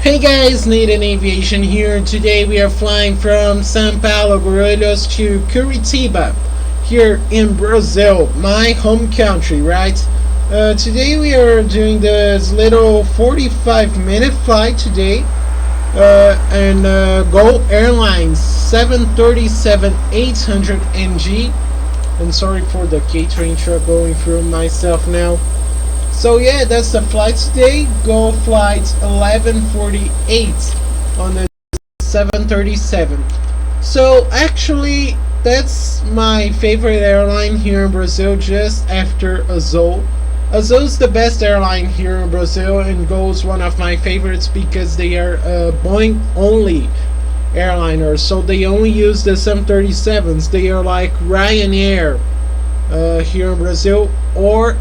Hey guys, Nathan Aviation here. Today we are flying from São Paulo, Guarulhos to Curitiba, here in Brazil, my home country, right? Today we are doing this little 45-minute flight today, and Go Airlines 737-800 NG. And sorry for the catering truck going through myself now. So yeah, that's the flight today. Go flight 1148 on the 737. So actually, that's my favorite airline here in Brazil, just after Azul. Azul is the best airline here in Brazil, and Gol is one of my favorites because they are Boeing only airliners. So they only use the 737s. They are like Ryanair here in Brazil, or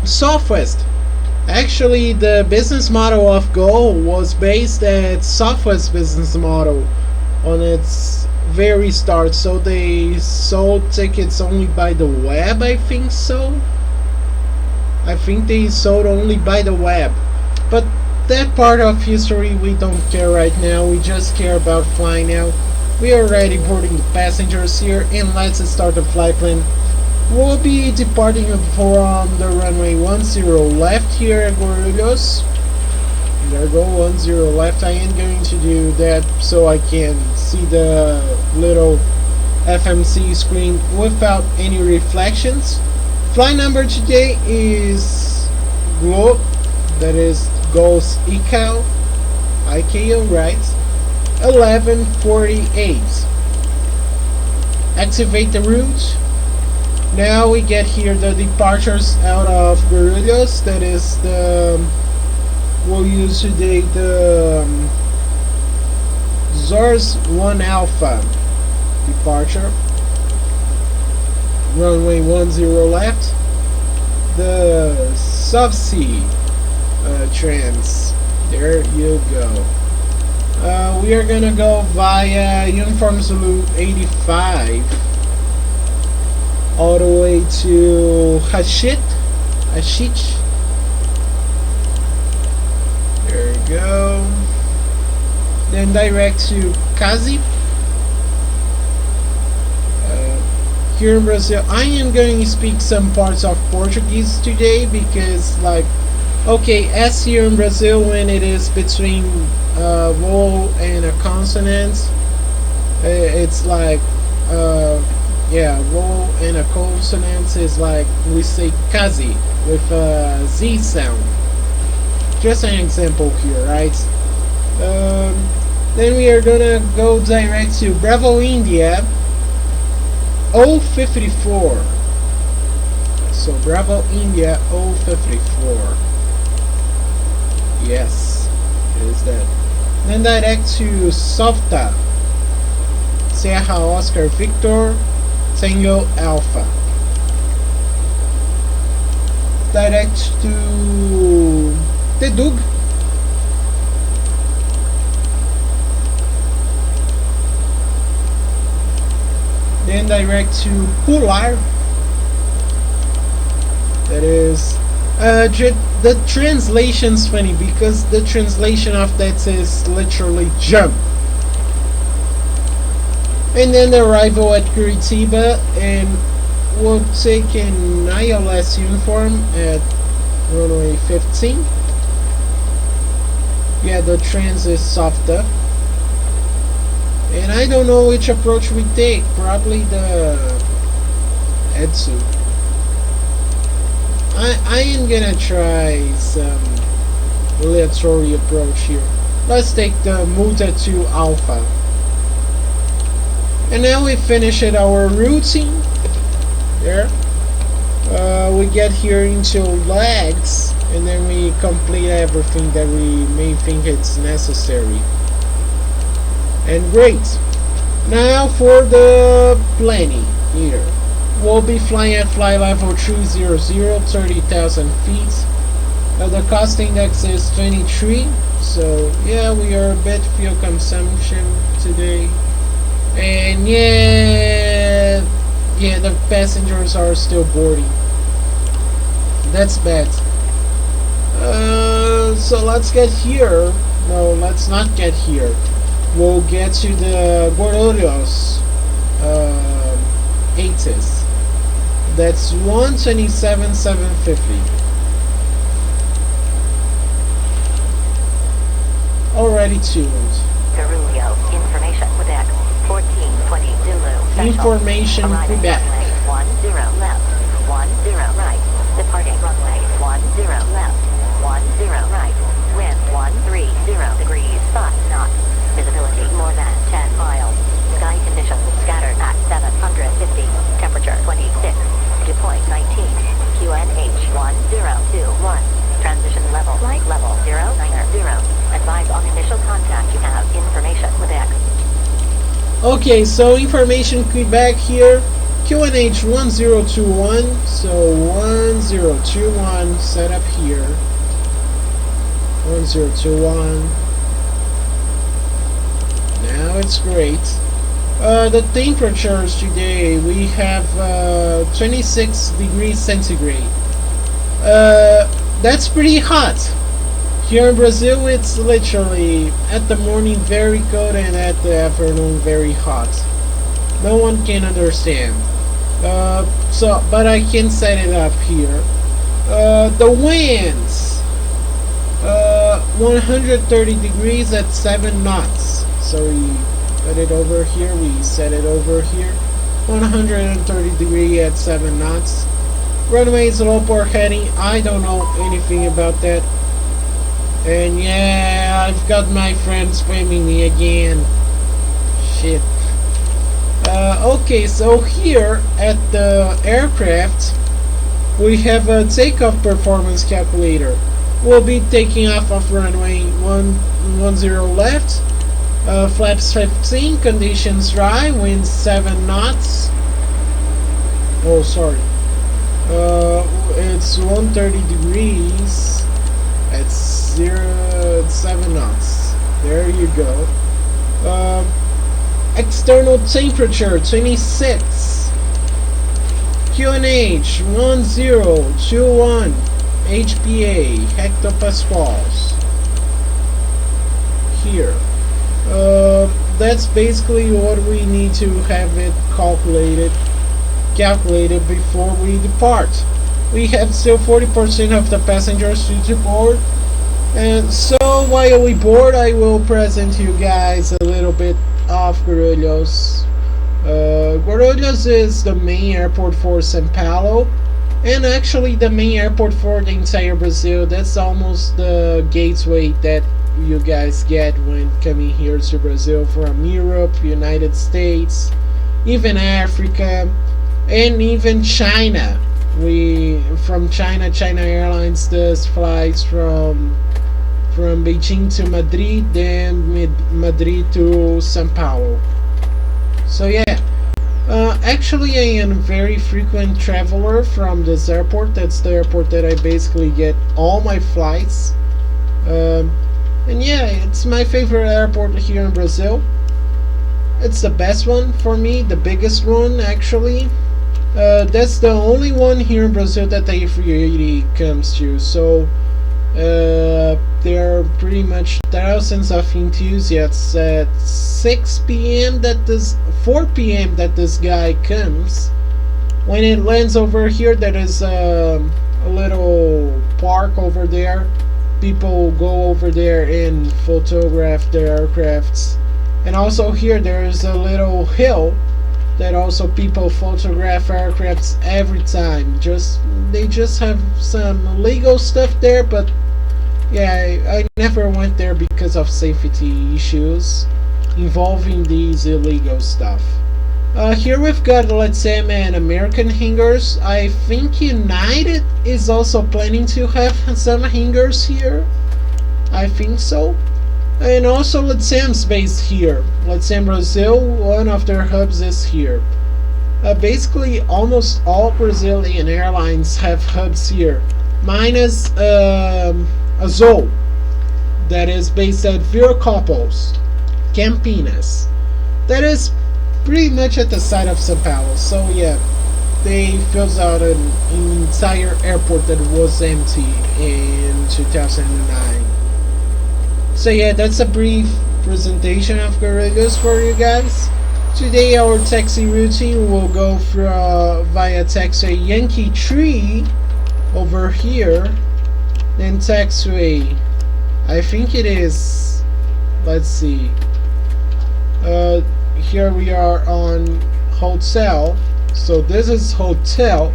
Southwest. Actually, the business model of Go was based at Southwest business model on its very start. So they sold tickets only by the web, I think so. I think they sold only by the web. But that part of history we don't care right now. We just care about flying now. We are already boarding the passengers here, and let's start the flight plan. We'll be departing from the runway 10 left here at Guarulhos. There go 10 left. I am going to do that so I can see the little FMC screen without any reflections. Flight number today is GLO, that is Gol's ICAO, right? 1148. Activate the route. Now we get here the departures out of Guarulhos. That is we'll use today the Zors 1 Alpha departure. Runway 10 left. The Subsea trans. There you go. We are gonna go via Uniform Zulu 85. All the way to Hashit. There you go. Then direct to Kazi. Here in Brazil, I am going to speak some parts of Portuguese today because, like, okay, as here in Brazil, when it is between vowel and a consonant, it's like yeah, vowel and a consonant is like we say kazi with a Z sound. Just an example here, right? Then we are gonna go direct to Bravo India 054. So Bravo India 054. Yes, it is that. Then direct to Softa Serra Oscar Victor Tango Alpha. Direct to Tedug. Then direct to Pular. That is the translation's funny because the translation of that says literally jump. And then the arrival at Curitiba, and we'll take an ILS uniform at runway 15. Yeah, the trans is softer. And I don't know which approach we take. Probably the Edsu. I am gonna try some aleatory approach here. Let's take the Muta 2 Alpha. And now we finish our routine. There. We get here into legs, and then we complete everything that we may think it's necessary. And great. Now for the planning here. We'll be flying at flight level 300, 30,000 feet. The cost index is 23. So yeah, we are a bit fuel consumption today. And yeah, the passengers are still boarding. That's bad. So let's get here. No, let's not get here. We'll get to the Guarulhos 80s. That's 127,750. Already tuned. Guarulhos information Quebec 1420 Zulu. Information Quebec. 10 left, 10 right. Departing runway 10 left, 10 right. Wind 130 degrees 5 knots. Visibility more than 10 miles. Sky conditions scattered at 750. Temperature 26. Dew point 19. QNH 1021. Transition level flight level 090. Advise on initial contact. You have information Quebec. Okay, so information Quebec here. QNH 1021. So 1021 set up here. 1021. Now it's great. The temperatures today, we have 26 degrees centigrade. That's pretty hot. Here in Brazil, it's literally at the morning very cold and at the afternoon very hot. No one can understand. But I can set it up here. The winds, 130 degrees at 7 knots. So we put it over here, we set it over here. 130 degrees at 7 knots. Runway is low port heading. I don't know anything about that. And yeah, I've got my friend spamming me again. Shit. Okay, so here at the aircraft, we have a takeoff performance calculator. We'll be taking off of runway 10 left. Flaps 15, conditions dry, wind 7 knots. Oh, sorry. It's 130 degrees at 7 knots. There you go. External temperature 26. QNH 1021 HPA hectopascals. Here. That's basically what we need to have it calculated before we depart. We have still 40% of the passengers to board, and so while we board, I will present you guys a little bit of Guarulhos. Guarulhos is the main airport for São Paulo, and actually the main airport for the entire Brazil. That's almost the gateway that you guys get when coming here to Brazil from Europe, United States, even Africa, and even China. From China Airlines does flights from Beijing to Madrid, then Madrid to São Paulo. So yeah, actually I am a very frequent traveler from this airport. That's the airport that I basically get all my flights. And yeah, it's my favorite airport here in Brazil. It's the best one for me, the biggest one actually. That's the only one here in Brazil that the A380 comes to. So there are pretty much thousands of enthusiasts at 4 p.m. that this guy comes. When it lands over here, there is a little park over there. People go over there and photograph their aircrafts. And also here there is a little hill that also people photograph aircrafts every time. They just have some illegal stuff there, but yeah, I never went there because of safety issues involving these illegal stuff. Here we've got, let's say, an American hangars. I think United is also planning to have some hangars here. I think so. And also LATAM's based here. LATAM Brazil, one of their hubs is here. Basically, almost all Brazilian airlines have hubs here, minus Azul, that is based at Viracopos, Campinas. That is pretty much at the side of São Paulo. So yeah, they filled out an entire airport that was empty in 2009. So yeah, that's a brief presentation of Gorillaz for you guys. Today our taxi routine will go via taxiway Yankee Tree over here, then taxiway, I think it is, let's see, here we are on hotel, so this is hotel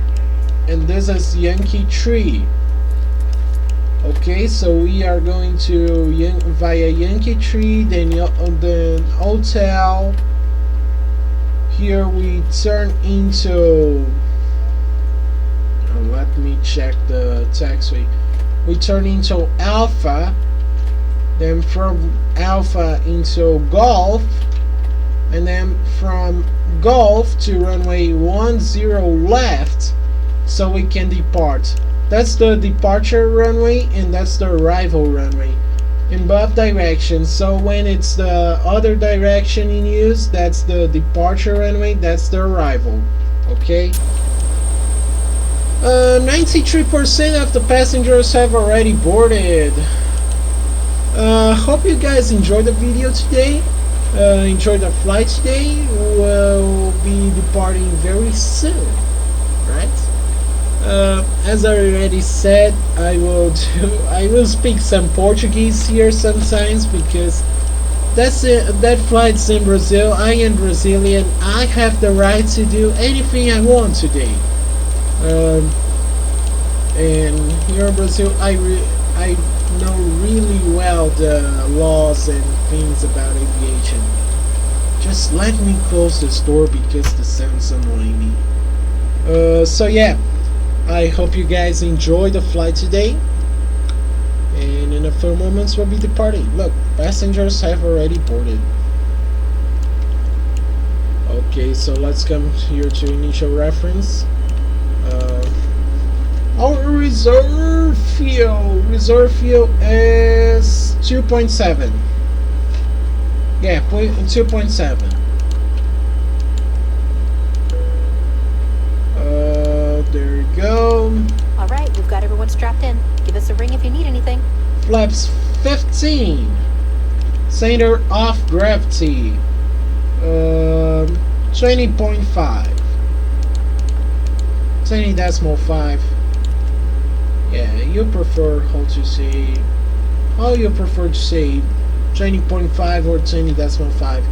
and this is Yankee Tree. Okay, so we are going to via Yankee Tree, then hotel. Here we turn into, let me check the taxiway. We turn into Alpha, then from Alpha into Golf, and then from Golf to runway 10 left, so we can depart. That's the departure runway and that's the arrival runway in both directions. So when it's the other direction in use, that's the departure runway, that's the arrival. Okay, 93% of the passengers have already boarded. Hope you guys enjoyed the video today. Enjoy the flight today. We'll be departing very soon, right? As I already said, I will speak some Portuguese here sometimes because that flight's in Brazil. I am Brazilian. I have the right to do anything I want today. And here in Brazil, I know really well the laws and things about aviation. Just let me close this door because the sound's annoying me. So yeah, I hope you guys enjoy the flight today, and in a few moments we'll be departing. Look, passengers have already boarded. Okay, so let's come here to initial reference. Our reserve fuel is 2.7. Yeah, 2.7. There you go. All right, we've got everyone strapped in. Give us a ring if you need anything. Flaps 15. Center of gravity 20.5. 20.5. Yeah, you prefer how you prefer to say 20.5 or 20.5.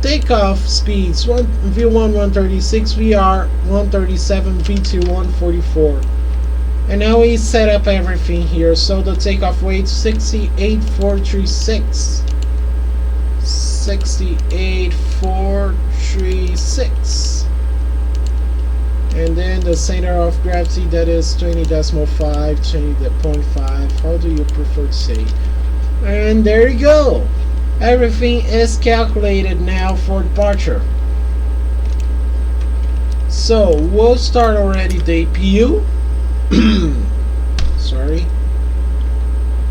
Takeoff speeds V1 136, VR 137, V2 144. And now we set up everything here. So the takeoff weight 68,436. 68,436. And then the center of gravity, that is 20.5, 20.5. How do you prefer to say? And there you go. Everything is calculated now for departure. So we'll start already the APU. Sorry.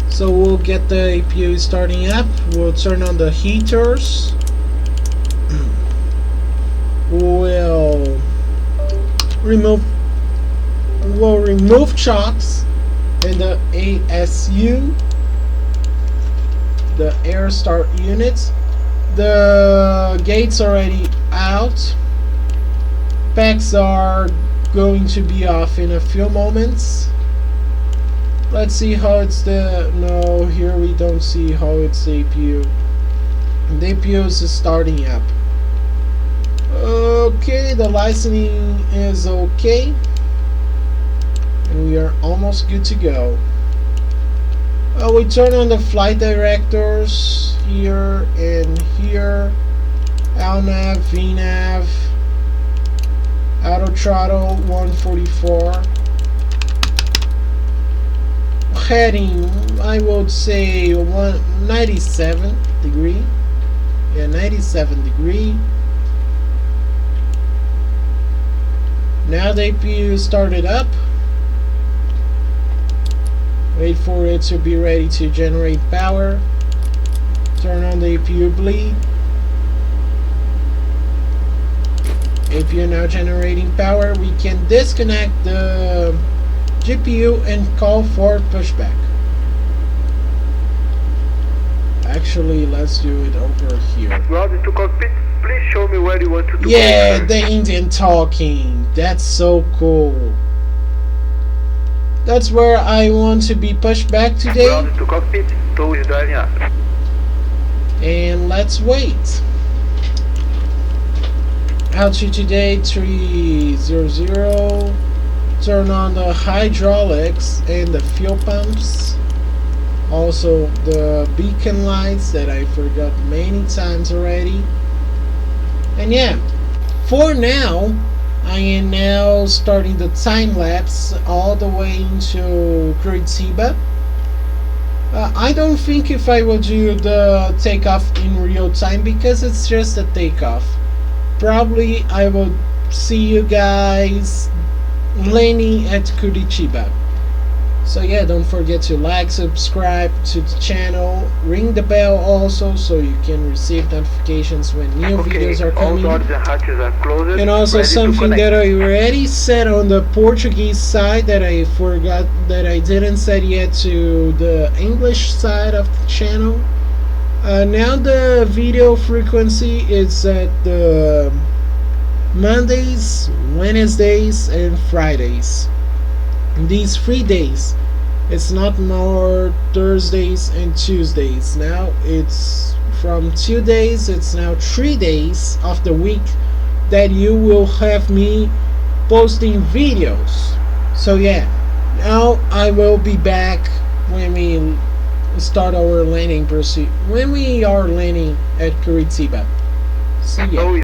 So we'll get the APU starting up. We'll turn on the heaters. We'll remove chocks in the ASU, the air start unit. The gates already out. Packs are going to be off in a few moments. Let's see how it's no, here we don't see how it's the APU. The APU is starting up. Okay, the licensing is okay, and we are almost good to go. We turn on the flight directors here and here. LNAV, VNAV, auto throttle 144. Heading, I would say 97 degree. Yeah, 97 degree. Now the APU started up. Wait for it to be ready to generate power. Turn on the APU bleed. APU now generating power. We can disconnect the GPU and call for pushback. actually, let's do it over here. Ground to cockpit, please show me where you want to Yeah, go. the Indian talking. That's so cool. That's where I want to be pushed back today. Ground to cockpit, tow is driving up. And let's wait. Altitude today 300. Turn on the hydraulics and the fuel pumps. Also the beacon lights that I forgot many times already. And yeah, for now, I am now starting the time lapse all the way into Curitiba. I don't think if I will do the takeoff in real time because it's just a takeoff. Probably I will see you guys landing at Curitiba. So yeah, don't forget to like, subscribe to the channel, ring the bell also so you can receive notifications when new videos are coming. All doors and hatches are closed. And also something that I already said on the Portuguese side that I forgot, that I didn't say yet to the English side of the channel. Now the video frequency is at the Mondays, Wednesdays and Fridays. These 3 days, it's not more Thursdays and Tuesdays. Now it's from 2 days, it's now 3 days of the week that you will have me posting videos. So yeah, now I will be back when we start our landing procedure, when we are landing at Curitiba. See ya.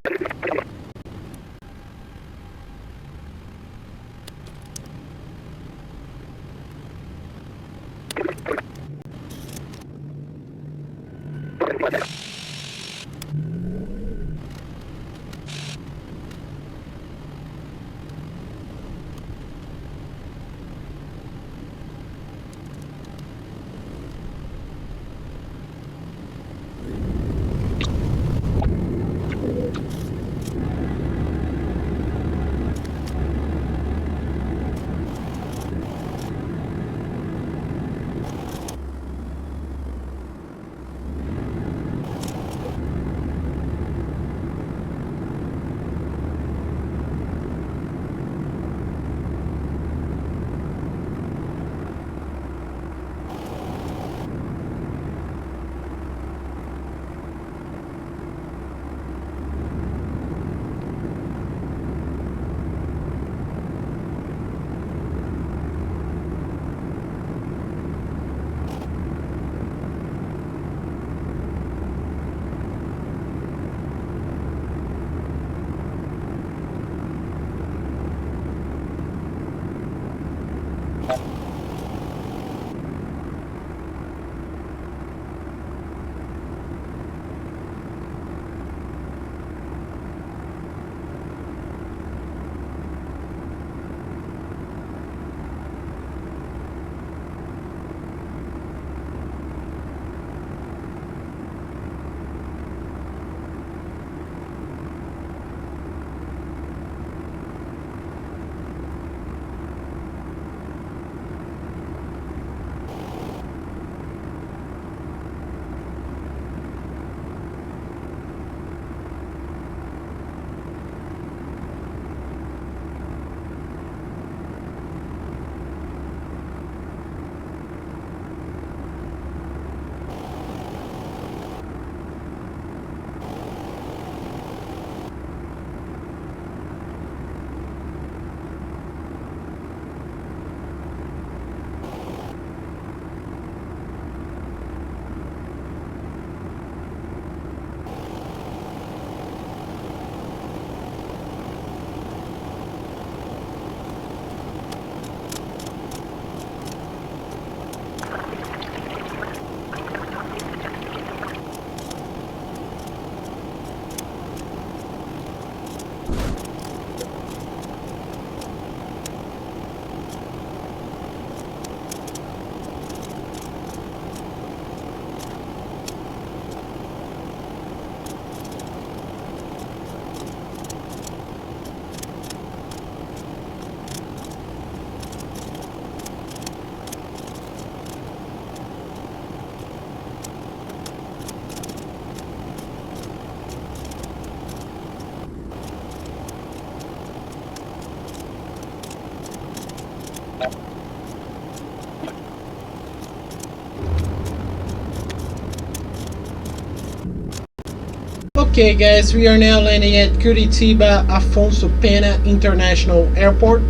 Okay guys, we are now landing at Curitiba Afonso Pena International Airport.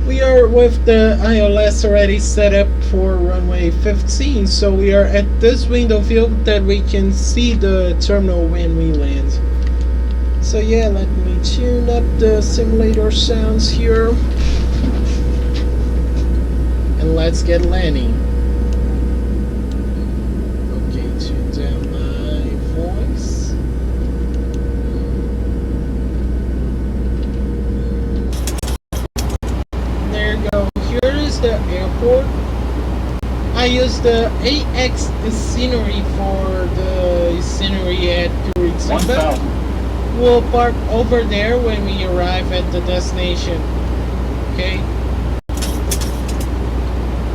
We are with the ILS already set up for runway 15, so we are at this window view that we can see the terminal when we land. So yeah, let me tune up the simulator sounds here. And let's get landing. Okay, tune down my voice. There you go. Here is the airport. I use the AX scenery for the scenery at Curitiba. We'll park over there when we arrive at the destination. Okay.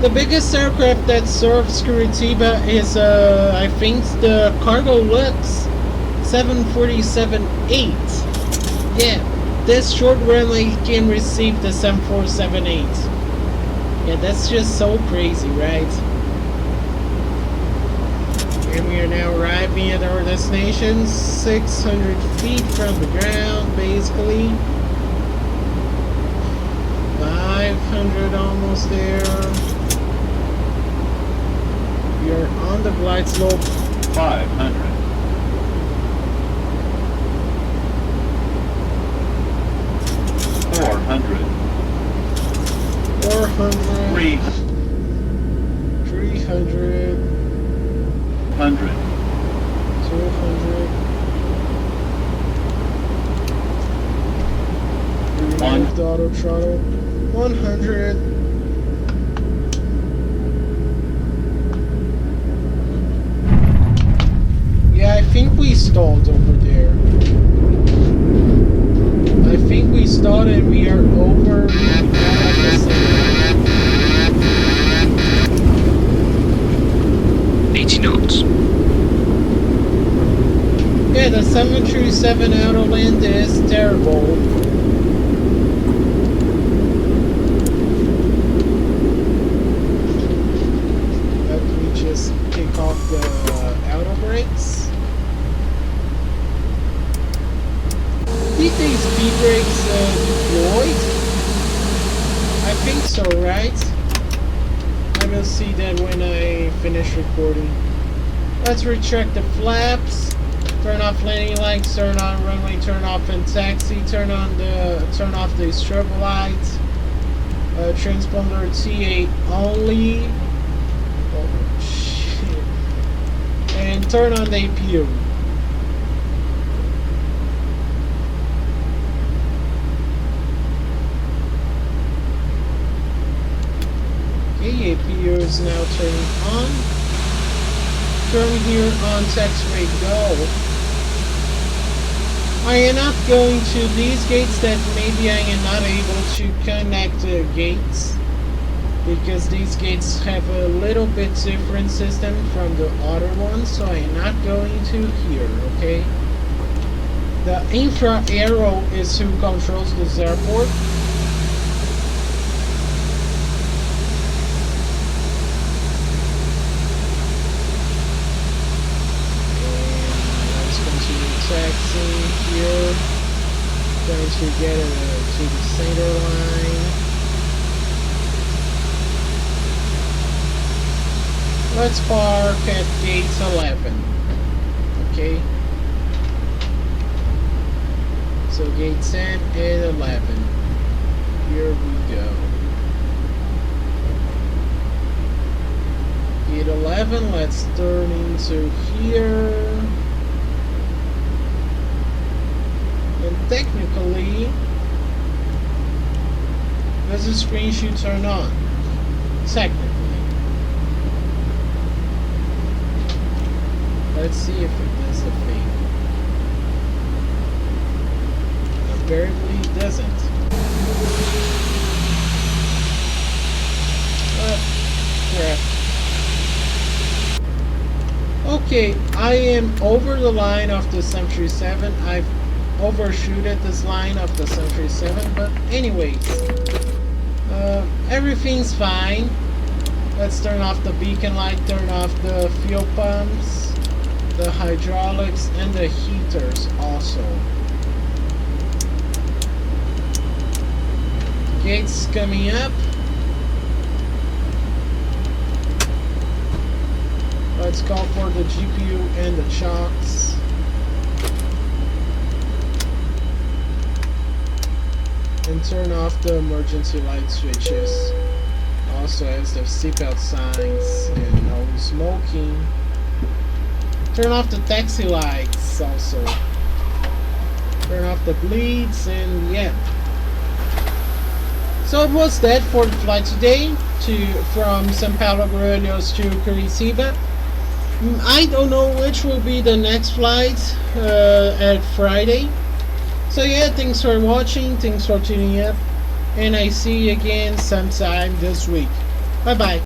The biggest aircraft that serves Curitiba is, I think, the Cargo Lux 747-8. Yeah, this short runway can receive the 7478. Yeah, that's just so crazy, right? And we are now arriving at our destination, 600 feet from the ground, basically. 500 almost there. We are on the glide slope. 500. 400. 400. 300. 300. 100. 200. Remove the auto throttle. 100. Yeah, I think we stalled over there. I think we stalled and we are over. 80 knots. Yeah, the 737 auto land is terrible. Let me just kick off the auto brakes. Did these speed brakes deployed? I think so, right? I will see that when I finish recording. Let's retract the flaps. Turn off landing lights. Turn on runway. Turn off and taxi. Turn off the strobe lights. Transponder T8 only. Oh shit! And turn on the APU. Okay, APU is now turning on. Turn here on taxiway go. I am not going to these gates that maybe I am not able to connect the gates because these gates have a little bit different system from the other ones, so I am not going to here, okay? The infra arrow is who controls this airport. Taxing here, trying to get it to the center line. Let's park at gate 11. Okay. So gate 10 and 11. Here we go. Gate 11. Let's turn into here. And technically, does the screen should turn on? Technically. Let's see if it does the thing. Apparently it doesn't. Crap. Okay, I am over the line of the 737. I've overshooted this line of the 737, but anyways, everything's fine. Let's turn off the beacon light, turn off the fuel pumps. the hydraulics and the heaters also. Gates coming up. Let's call for the GPU and the chocks. And turn off the emergency light switches. Also has the seatbelt signs and no smoking. Turn off the taxi lights also. Turn off the bleeds and yeah. So it was that for the flight today from São Paulo Guarulhos to Curitiba. I don't know which will be the next flight at Friday. So yeah, thanks for watching, thanks for tuning up, and I see you again sometime this week. Bye bye.